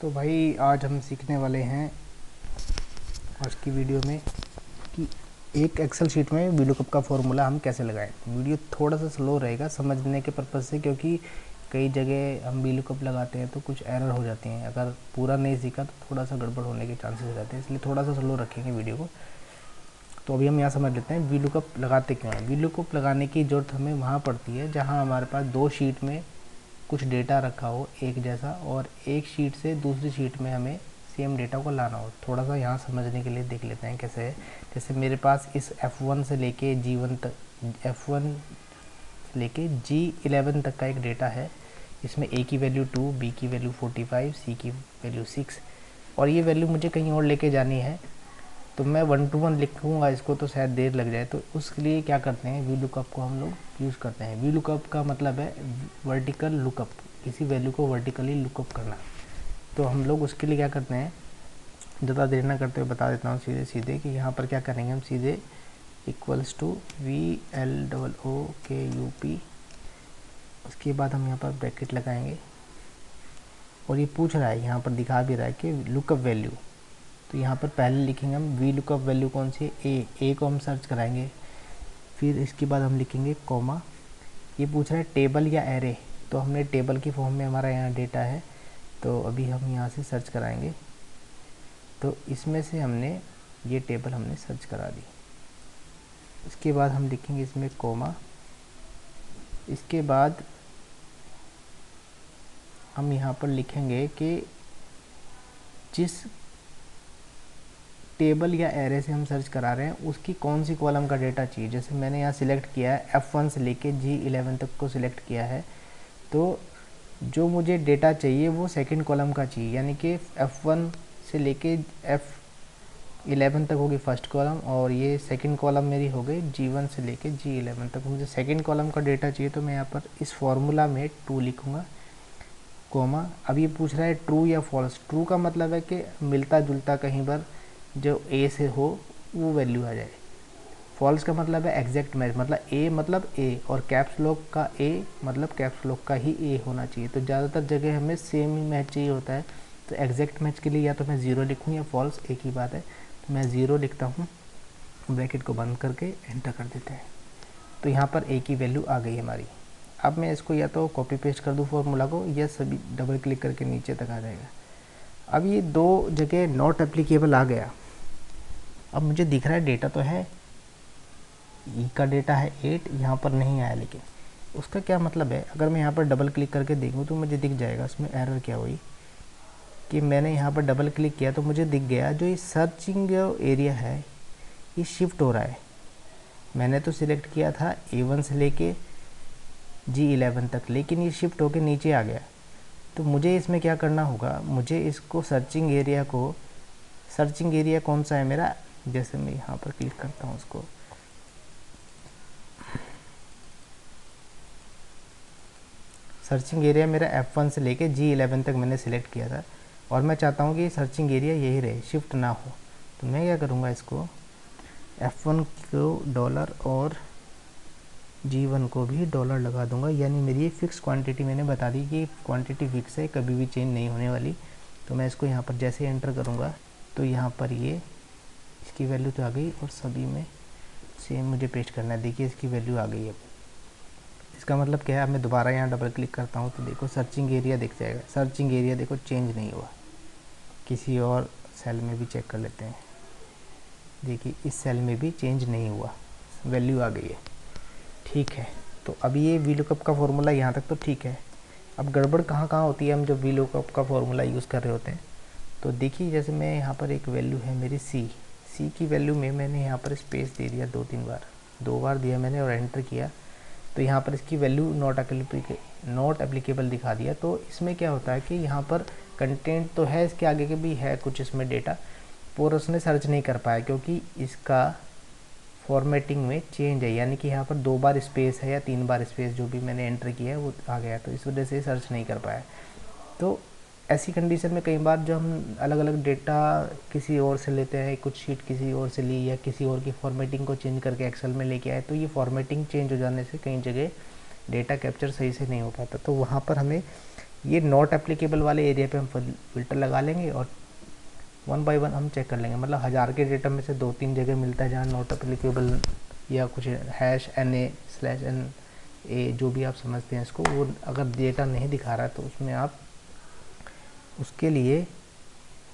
तो भाई आज हम सीखने वाले हैं आज की वीडियो में कि एक एक्सेल शीट में वीलुकअप का फॉर्मूला हम कैसे लगाएं। वीडियो थोड़ा सा स्लो रहेगा समझने के पर्पज़ से, क्योंकि कई जगह हम वीलुकअप लगाते हैं तो कुछ एरर हो जाती हैं। अगर पूरा नहीं सीखा तो थोड़ा सा गड़बड़ होने के चांसेस हो जाते हैं, इसलिए थोड़ा सा स्लो रखेंगे वीडियो को। तो अभी हम यहाँ समझ लेते हैं वीलुकअप लगाते क्यों हैं। वीलुकअप लगाने की ज़रूरत हमें वहाँ पड़ती है जहाँ हमारे पास दो शीट में कुछ डेटा रखा हो एक जैसा, और एक शीट से दूसरी शीट में हमें सेम डेटा को लाना हो। थोड़ा सा यहाँ समझने के लिए देख लेते हैं कैसे है। जैसे मेरे पास इस F1 से लेके G1 तक, F1 से लेके G11 तक का एक डेटा है। इसमें A की वैल्यू 2, B की वैल्यू 45, C की वैल्यू 6, और ये वैल्यू मुझे कहीं और लेके जानी है। तो मैं 1 to 1 लिखूँगा इसको तो शायद देर लग जाए, तो उसके लिए क्या करते हैं, वी लुकअप को हम लोग यूज़ करते हैं। वी लुकअप का मतलब है वर्टिकल लुकअप, किसी वैल्यू को वर्टिकली लुकअप करना। तो हम लोग उसके लिए क्या करते हैं, ज़्यादा देर ना करते हुए बता देता हूँ सीधे सीधे कि यहाँ पर क्या करेंगे हम। सीधे इक्वल्स टू VLOOKUP, उसके बाद हम यहाँ पर ब्रैकेट लगाएंगे, और ये पूछ रहा है, यहाँ पर दिखा भी रहा है कि लुकअप वैल्यू। तो यहाँ पर पहले लिखेंगे हम वी लुकअप वैल्यू कौन सी है, ए को हम सर्च कराएंगे। फिर इसके बाद हम लिखेंगे कॉमा। ये पूछ रहा है टेबल या एरे, तो हमने टेबल की फॉर्म में हमारा यहाँ डेटा है, तो अभी हम यहाँ से सर्च कराएंगे। तो इसमें से हमने ये टेबल हमने सर्च करा दी। इसके बाद हम लिखेंगे इसमें कॉमा। इसके बाद हम यहाँ पर लिखेंगे कि जिस टेबल या एरे से हम सर्च करा रहे हैं उसकी कौन सी कॉलम का डेटा चाहिए। जैसे मैंने यहाँ सिलेक्ट किया है F1 से लेके G11 तक को सिलेक्ट किया है, तो जो मुझे डेटा चाहिए वो सेकंड कॉलम का चाहिए, यानी कि F1 से लेके F11 तक होगी फर्स्ट कॉलम, और ये सेकंड कॉलम मेरी हो गई G1 से लेके G11 तक। मुझे सेकंड कॉलम का डेटा चाहिए, तो मैं यहाँ पर इस फॉर्मूला में 2 लिखूँगा, कोमा। अब ये पूछ रहा है ट्रू या फॉल्स। ट्रू का मतलब है कि मिलता जुलता कहीं पर जो ए से हो वो वैल्यू आ जाए। फॉल्स का मतलब है एग्जैक्ट मैच, मतलब ए मतलब ए, और कैप्स लॉक का ए मतलब कैप्स लॉक का ही ए होना चाहिए। तो ज़्यादातर जगह हमें सेम ही मैच चाहिए होता है। तो एग्जैक्ट मैच के लिए या तो मैं 0 लिखूँ या फॉल्स, एक ही बात है। तो मैं 0 लिखता हूँ, ब्रैकेट को बंद करके एंटर कर देते हैं। तो यहाँ पर ए की वैल्यू आ गई हमारी। अब मैं इसको या तो कॉपी पेस्ट कर दूँ फॉर्मूला को, या सभी डबल क्लिक करके नीचे तक आ जाएगा। अब ये दो जगह नॉट एप्लीकेबल आ गया। अब मुझे दिख रहा है डेटा तो है, ई का डेटा है 8, यहाँ पर नहीं आया, लेकिन उसका क्या मतलब है। अगर मैं यहाँ पर डबल क्लिक करके देखूँ तो मुझे दिख जाएगा। उसमें एरर क्या हुई कि मैंने यहाँ पर डबल क्लिक किया तो मुझे दिख गया जो ये सर्चिंग एरिया है ये शिफ्ट हो रहा है। मैंने तो सिलेक्ट किया था A1 से लेके G11 तक, लेकिन ये शिफ्ट होके नीचे आ गया। तो मुझे इसमें क्या करना होगा, मुझे इसको सर्चिंग एरिया को, सर्चिंग एरिया कौन सा है मेरा, जैसे मैं यहाँ पर क्लिक करता हूँ उसको, सर्चिंग एरिया मेरा F1 से लेके G11 तक मैंने सिलेक्ट किया था, और मैं चाहता हूँ कि सर्चिंग एरिया यही रहे, शिफ्ट ना हो। तो मैं क्या करूँगा, इसको F1 को डॉलर और G1 को भी डॉलर लगा दूंगा, यानी मेरी ये फिक्स क्वांटिटी मैंने बता दी कि क्वांटिटी फिक्स है, कभी भी चेंज नहीं होने वाली। तो मैं इसको यहाँ पर जैसे एंटर करूँगा तो यहाँ पर ये इसकी वैल्यू तो आ गई, और सभी में सेम मुझे पेस्ट करना है। देखिए इसकी वैल्यू आ गई है। इसका मतलब क्या है, अब मैं दोबारा यहाँ डबल क्लिक करता हूँ तो देखो सर्चिंग एरिया दिख जाएगा। सर्चिंग एरिया देखो चेंज नहीं हुआ। किसी और सेल में भी चेक कर लेते हैं, देखिए इस सेल में भी चेंज नहीं हुआ, वैल्यू आ गई है। ठीक है, तो अभी ये वी लुकअप का फॉर्मूला यहाँ तक तो ठीक है। अब गड़बड़ कहाँ कहाँ होती है हम जब वी लुकअप का फॉर्मूला यूज़ कर रहे होते हैं। तो देखिए जैसे मैं यहाँ पर एक वैल्यू है मेरी सी की वैल्यू में मैंने यहाँ पर स्पेस दे दिया 2-3 बार, 2 बार दिया मैंने और एंटर किया, तो यहाँ पर इसकी वैल्यू नॉट एप्लीकेबल दिखा दिया। तो इसमें क्या होता है कि यहाँ पर कंटेंट तो है, इसके आगे के भी है कुछ इसमें डेटा, पर उसने सर्च नहीं कर पाया क्योंकि इसका फॉर्मेटिंग में चेंज है, यानी कि यहाँ पर 2 बार स्पेस है या 3 बार स्पेस जो भी मैंने एंटर किया है वो आ गया, तो इस वजह से सर्च नहीं कर पाया। तो ऐसी कंडीशन में कई बार जो हम अलग अलग डेटा किसी और से लेते हैं, कुछ शीट किसी और से ली या किसी और की फॉर्मेटिंग को चेंज करके एक्सेल में लेके आए, तो ये फॉर्मेटिंग चेंज हो जाने से कई जगह डेटा कैप्चर सही से नहीं हो पाता। तो वहाँ पर हमें ये नॉट एप्लीकेबल वाले एरिया पे हम फ़िल्टर लगा लेंगे और वन बाय वन हम चेक कर लेंगे। मतलब 1000 के डेटा में से 2-3 जगह मिलता है जहाँ नॉट एप्लीकेबल या कुछ #NA/NA जो भी आप समझते हैं इसको, वो अगर डेटा नहीं दिखा रहा है तो उसमें आप उसके लिए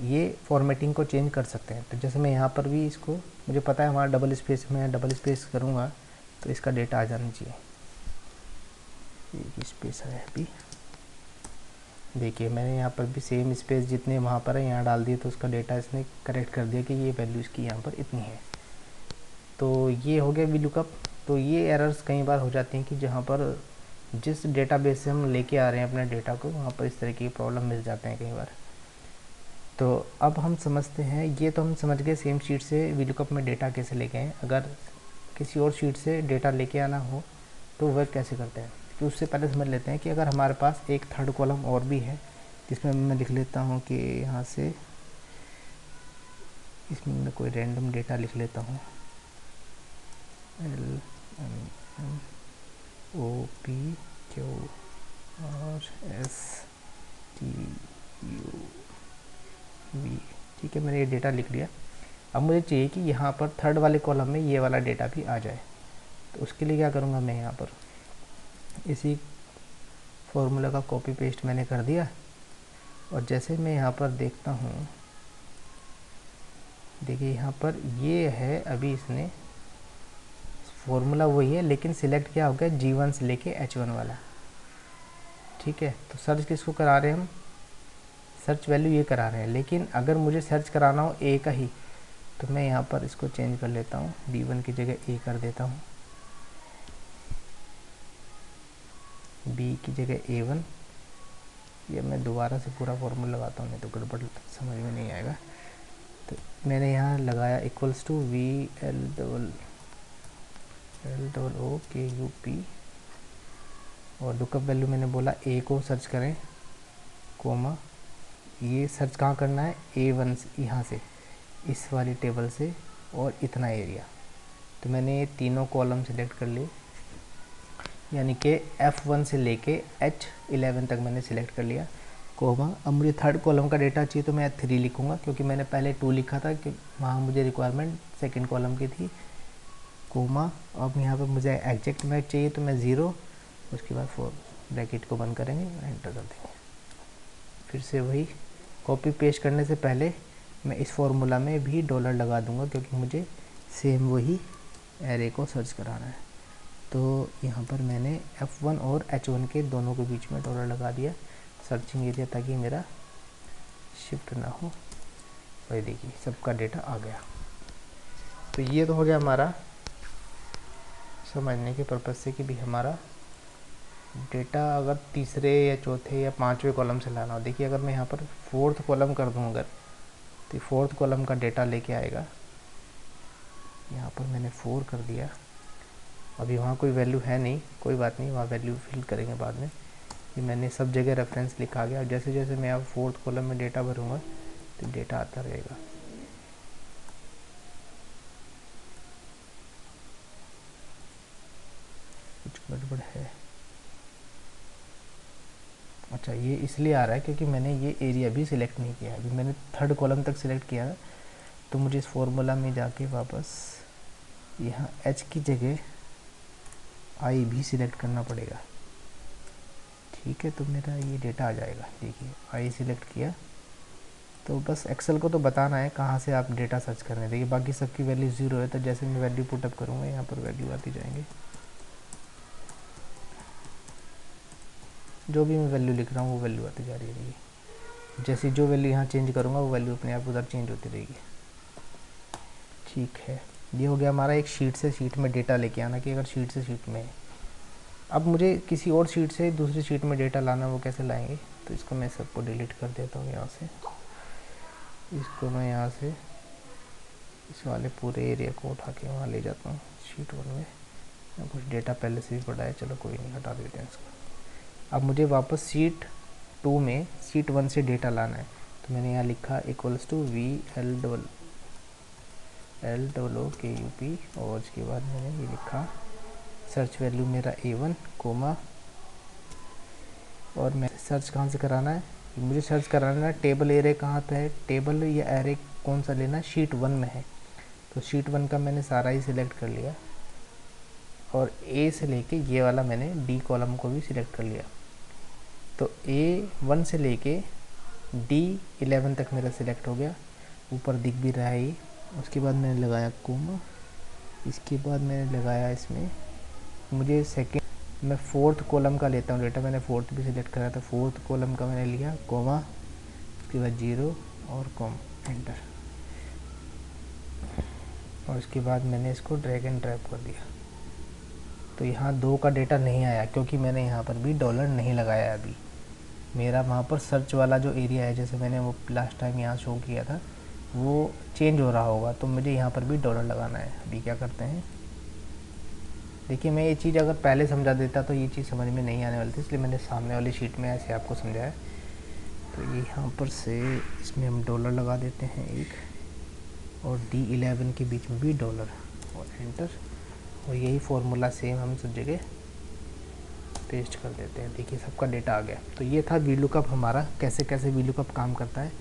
ये फॉर्मेटिंग को चेंज कर सकते हैं। तो जैसे मैं यहाँ पर भी इसको, मुझे पता है हमारा डबल स्पेस में, डबल स्पेस करूँगा तो इसका डेटा आ जाना चाहिए। एक स्पेस है अभी, देखिए मैंने यहाँ पर भी सेम स्पेस जितने वहाँ पर है यहाँ डाल दिए, तो उसका डेटा इसने करेक्ट कर दिया कि ये वैल्यू इसकी यहाँ पर इतनी है। तो ये हो गया VLOOKUP। तो ये एरर्स कई बार हो जाती हैं कि जहाँ पर जिस डेटाबेस से हम लेके आ रहे हैं अपने डेटा को, वहाँ पर इस तरह की प्रॉब्लम मिल जाते हैं कई बार। तो अब हम समझते हैं, ये तो हम समझ गए सेम शीट से VLOOKUP में डेटा कैसे लेके आएँ। अगर किसी और शीट से डेटा लेके आना हो तो वह कैसे करते हैं, तो उससे पहले समझ लेते हैं कि अगर हमारे पास एक थर्ड कॉलम और भी है, जिसमें मैं लिख लेता हूँ कि यहाँ से इसमें मैं कोई रैंडम डेटा लिख लेता हूँ, LMNOPQRSTUV, ठीक है, मैंने ये डेटा लिख लिया। अब मुझे चाहिए कि यहाँ पर थर्ड वाले कॉलम में ये वाला डेटा भी आ जाए। तो उसके लिए क्या करूँगा, मैं यहाँ पर इसी फॉर्मूला का कॉपी पेस्ट मैंने कर दिया, और जैसे मैं यहाँ पर देखता हूँ, देखिए यहाँ पर ये है, अभी इसने फॉर्मूला वही है लेकिन सिलेक्ट क्या हो गया, G1 से लेके H1 वाला। ठीक है, तो सर्च किसको करा रहे हैं हम, सर्च वैल्यू ये करा रहे हैं। लेकिन अगर मुझे सर्च कराना हो A का ही, तो मैं यहाँ पर इसको चेंज कर लेता हूँ, B1 की जगह A कर देता हूँ, B की जगह A1। या मैं दोबारा से पूरा फॉर्मूला लगाता हूँ, नहीं तो गड़बड़ समझ में नहीं आएगा। तो मैंने यहाँ लगाया इक्वल्स टू VLOOKUP, और लुकअप वैल्यू मैंने बोला A को सर्च करें, कोमा, ये सर्च कहाँ करना है, A1 यहाँ से, इस वाली टेबल से, और इतना एरिया। तो मैंने ये तीनों कॉलम सिलेक्ट कर लिए, यानी कि F1 से लेके H11 तक मैंने सिलेक्ट कर लिया, कोमा। अब मुझे थर्ड कॉलम का डेटा चाहिए तो मैं 3 लिखूँगा, क्योंकि मैंने पहले 2 लिखा था कि वहाँ मुझे रिक्वायरमेंट सेकंड कॉलम की थी, कोमा। अब यहाँ पर मुझे एग्जैक्ट मैच चाहिए तो मैं 0, उसके बाद 4, ब्रैकेट को बंद करेंगे, एंटर कर देंगे। फिर से वही कॉपी पेस्ट करने से पहले मैं इस फॉर्मूला में भी डॉलर लगा दूंगा, क्योंकि मुझे सेम वही एरे को सर्च कराना है। तो यहाँ पर मैंने F1 और H1 के दोनों के बीच में डॉलर लगा दिया सर्चिंग एरिया, ताकि मेरा शिफ्ट ना हो। वही देखिए सबका डेटा आ गया। तो ये तो हो गया हमारा समझने के पर्पज़ से कि भी हमारा डेटा अगर तीसरे या चौथे या पांचवें कॉलम से लाना हो। देखिए अगर मैं यहाँ पर 4th कॉलम कर दूँ अगर, तो 4th कॉलम का डेटा लेके आएगा। यहाँ पर मैंने 4 कर दिया, अभी वहाँ कोई वैल्यू है नहीं, कोई बात नहीं, वहाँ वैल्यू फिल करेंगे बाद में। ये मैंने सब जगह रेफरेंस लिखा गया। जैसे जैसे मैं अब 4th कॉलम में डेटा भरूँगा तो डेटा आता रहेगा। कुछ गड़बड़ है, अच्छा ये इसलिए आ रहा है क्योंकि मैंने ये एरिया भी सिलेक्ट नहीं किया है। अभी मैंने थर्ड कॉलम तक सिलेक्ट किया है, तो मुझे इस फॉर्मूला में जाके वापस यहाँ H की जगह I भी सिलेक्ट करना पड़ेगा। ठीक है, तो मेरा ये डेटा आ जाएगा। देखिए I सिलेक्ट किया, तो बस एक्सेल को तो बताना है कहाँ से आप डेटा सर्च कर रहे हैं। देखिए बाकी सबकी वैल्यू 0 है, तो जैसे मैं वैल्यू पुटअप करूँगा यहाँ पर वैल्यू आती जाएंगे। जो भी मैं वैल्यू लिख रहा हूँ वो वैल्यू आती जा रही है। जैसे जो वैल्यू यहाँ चेंज करूँगा वो वैल्यू अपने आप उधर चेंज होती रहेगी। ठीक है, ये हो गया हमारा एक शीट से शीट में डेटा लेके आना, कि अगर शीट से शीट में है। अब मुझे किसी और शीट से दूसरी शीट में डेटा लाना, वो कैसे लाएंगे, तो इसको मैं सबको डिलीट कर देता हूँ यहाँ से। इसको मैं यहाँ से इस वाले पूरे एरिया को उठा के वहाँ ले जाता हूँ शीट 1 में। कुछ डेटा पहले से भी पड़ा है, चलो कोई नहीं, हटा देते हैं इसको। अब मुझे वापस शीट 2 में शीट 1 से डेटा लाना है, तो मैंने यहाँ लिखा इक्वल्स टू VLOOKUP, और उसके बाद मैंने ये लिखा सर्च वैल्यू मेरा A1, कोमा और मैं सर्च कहाँ से कराना है, मुझे सर्च कराना है टेबल एरे कहाँ पे है, टेबल या एरे कौन सा लेना है, शीट 1 में है। तो शीट 1 का मैंने सारा ही सिलेक्ट कर लिया और ए से लेके ये वाला मैंने डी कॉलम को भी सिलेक्ट कर लिया। तो A1 से लेके D11 तक मेरा सिलेक्ट हो गया, ऊपर दिख भी रहा है ये। उसके बाद मैंने लगाया कोमा, इसके बाद मैंने लगाया इसमें, मुझे सेकंड, मैं फोर्थ कॉलम का लेता हूँ डेटा, मैंने फोर्थ भी सिलेक्ट करा था, फोर्थ कॉलम का मैंने लिया कोमा, उसके बाद 0 और कॉम, एंटर। और उसके बाद मैंने इसको ड्रैग एंड ड्रॉप कर दिया। तो यहाँ 2 का डेटा नहीं आया क्योंकि मैंने यहाँ पर भी डॉलर नहीं लगाया अभी। मेरा वहाँ पर सर्च वाला जो एरिया है, जैसे मैंने वो लास्ट टाइम यहाँ शो किया था, वो चेंज हो रहा होगा, तो मुझे यहाँ पर भी डॉलर लगाना है। अभी क्या करते हैं, देखिए मैं ये चीज़ अगर पहले समझा देता तो ये चीज़ समझ में नहीं आने वाली थी, इसलिए मैंने सामने वाली शीट में ऐसे आपको समझाया। तो ये यहाँ पर से इसमें हम डॉलर लगा देते हैं एक, और D11 के बीच में भी डॉलर, और एंटर। और यही फॉर्मूला सेम हम सब जगह पेस्ट कर देते हैं। देखिए सबका डेटा आ गया। तो ये था वीलुकअप हमारा, कैसे कैसे वीलुकअप काम करता है।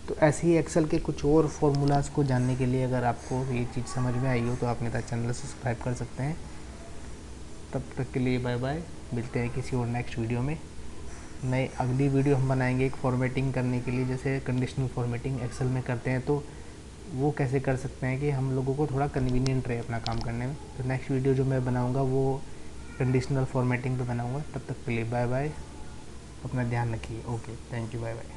तो ऐसे ही एक्सेल के कुछ और फार्मूलाज़ को जानने के लिए अगर आपको ये चीज़ समझ में आई हो तो आप मेरा चैनल सब्सक्राइब कर सकते हैं। तब तक के लिए बाय बाय, मिलते हैं किसी और नेक्स्ट वीडियो में। नई अगली वीडियो हम बनाएंगे एक फॉर्मेटिंग करने के लिए, जैसे कंडीशनल फॉर्मेटिंग एक्सेल में करते हैं, तो वो कैसे कर सकते हैं कि हम लोगों को थोड़ा कन्वीनियंट रहे अपना काम करने में। तो नेक्स्ट वीडियो जो मैं बनाऊंगा वो कंडीशनल फॉर्मेटिंग पे बनाऊंगा। तब तक के लिए बाय बाय, अपना ध्यान रखिए। Okay, thank you, bye bye.